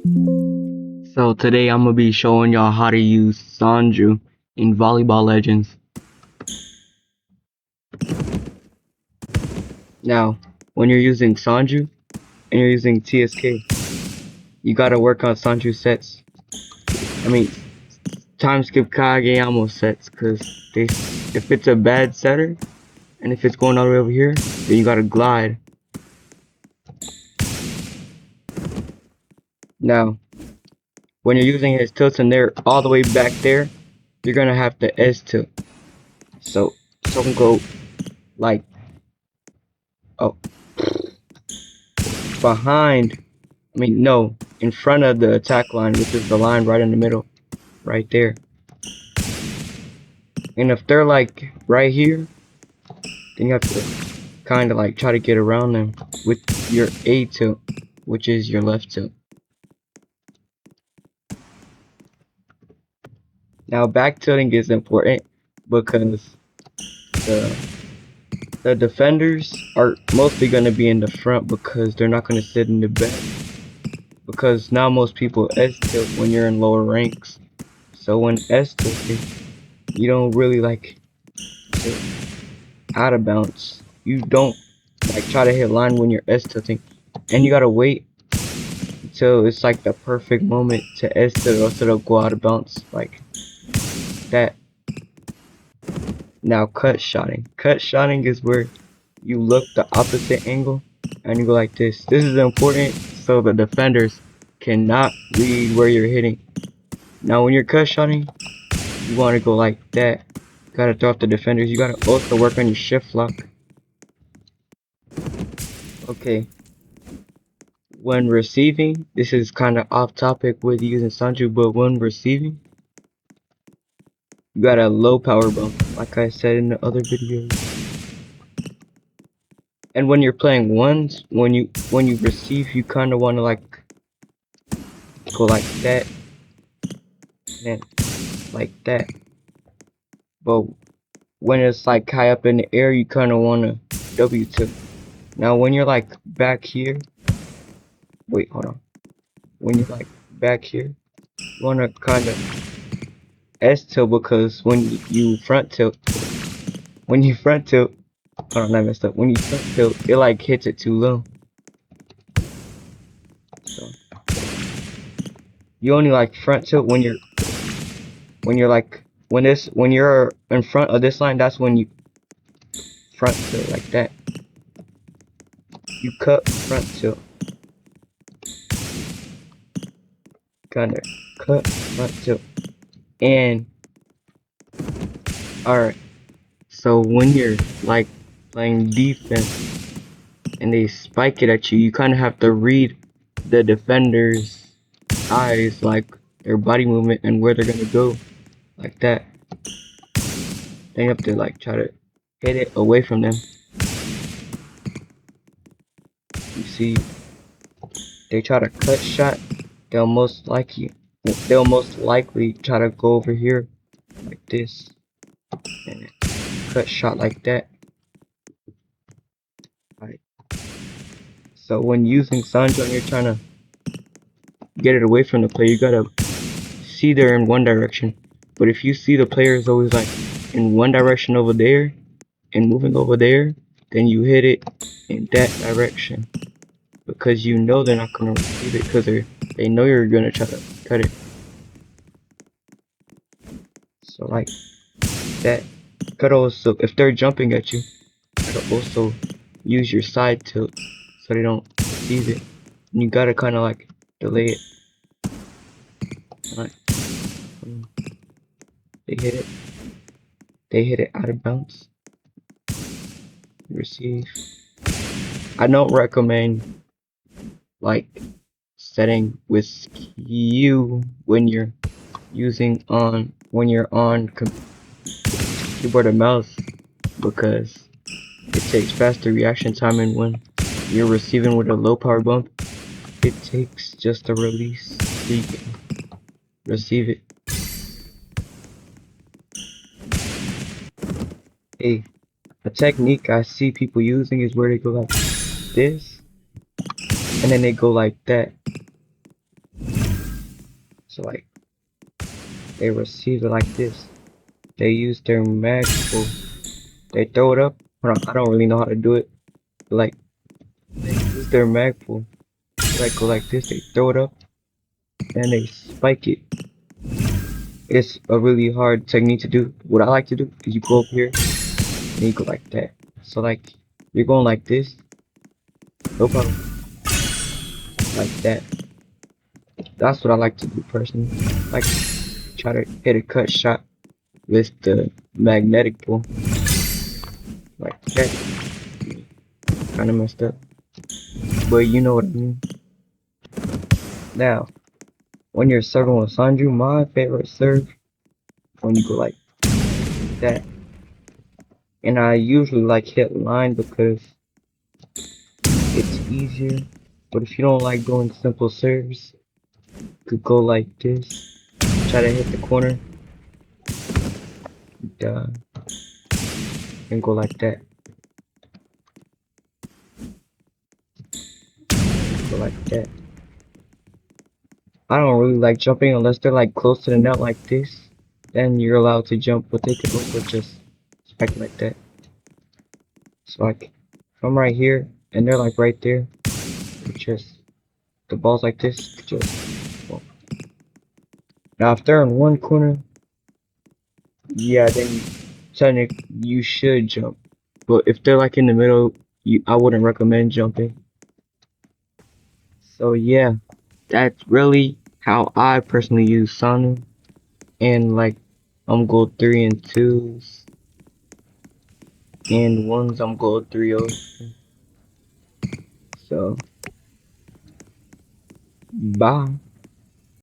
So today I'm gonna be showing y'all how to use Sanju in Volleyball Legends. Now, when you're using Sanju and you're using TSK, you gotta work on Sanju sets. I mean, time skip Kageyamo sets, cause if it's a bad setter and if it's going all the way over here, then you gotta glide. Now, when you're using his tilts and they're all the way back there, you're gonna have to S tilt. So go like oh behind. No, in front of the attack line, which is the line right in the middle, right there. And if they're like right here, then you have to kind of like try to get around them with your A tilt, which is your left tilt. Now back tilting is important because the the defenders are mostly going to be in the front because they're not going to sit in the back. Because now most people S tilt when you're in lower ranks. So when S tilting, you don't really like tilt out of bounds. You don't like try to hit line when you're S tilting, and you gotta wait until it's like the perfect moment to S tilt, or else it'll go out of bounds like that. Now cut shotting. Cut shotting is where you look the opposite angle and you go like this. This is important so the defenders cannot read where you're hitting. Now when you're cut shotting, you want to go like that. You gotta throw off the defenders. You gotta also work on your shift lock. Okay. When receiving, this is kind of off topic with using Sanju, but when receiving, you got a low power bump, like I said in the other videos. And when you're playing ones, when you receive, you kind of want to like go like that, and then like that. But when it's like high up in the air, you kind of want to W tip. Now when you're like back here, wait, hold on. When you're like back here, you want to kind of S tilt because when you front tilt, hold on, I messed up. When you front tilt, it like hits it too low. So you only like front tilt when you're like when you're in front of this line. That's when you front tilt like that. You cut front tilt, kinda cut front tilt, and alright. So when you're like playing defense and they spike it at you, you kind of have to read the defender's eyes, like their body movement and where they're gonna go, like that. Then you have to like try to hit it away from them. You see, they try to cut shot, they'll most likely try to go over here like this and cut shot like that. Right. So when using Sanjo and you're trying to get it away from the player, you gotta see they're in one direction. But if you see the player is always like in one direction over there and moving over there, then you hit it in that direction because you know they're not gonna receive it because they know you're gonna try to cut it. So like that. Could also, if they're jumping at you, you could also use your side tilt so they don't receive it. And you gotta kind of like delay it. Like, they hit it. They hit it out of bounds. Receive. I don't recommend like setting with skew when you're on keyboard or mouse because it takes faster reaction time, and when you're receiving with a low power bump, it takes just a release so you can receive it. A technique I see people using is where they go like this and then they go like that. So like they receive it like this. They use their mag pull. They throw it up. Hold on, I don't really know how to do it. But like they use their mag pull. Like go like this. They throw it up and they spike it. It's a really hard technique to do. What I like to do is you go up here and you go like that. So like you're going like this. No problem. Like that. That's what I like to do personally. Like try to hit a cut shot with the magnetic pull. Like that. Kinda messed up. But you know what I mean. Now, when you're serving with Sanju, my favorite serve when you go like that. And I usually like hit line because it's easier. But if you don't like doing simple serves, you could go like this. Try to hit the corner. uh, and go like that. Go like that. I don't really like jumping unless they're like close to the net like this. Then you're allowed to jump, but they could also just spike like that. So like, if I'm right here and they're like right there, just the ball's like this, just well. Now if they're in one corner, yeah, then technically you should jump. But if they're like in the middle, I wouldn't recommend jumping. So yeah, that's really how I personally use sanu. And like I'm gold 3 and 2s and 1s I'm gold 3-0s. So bye.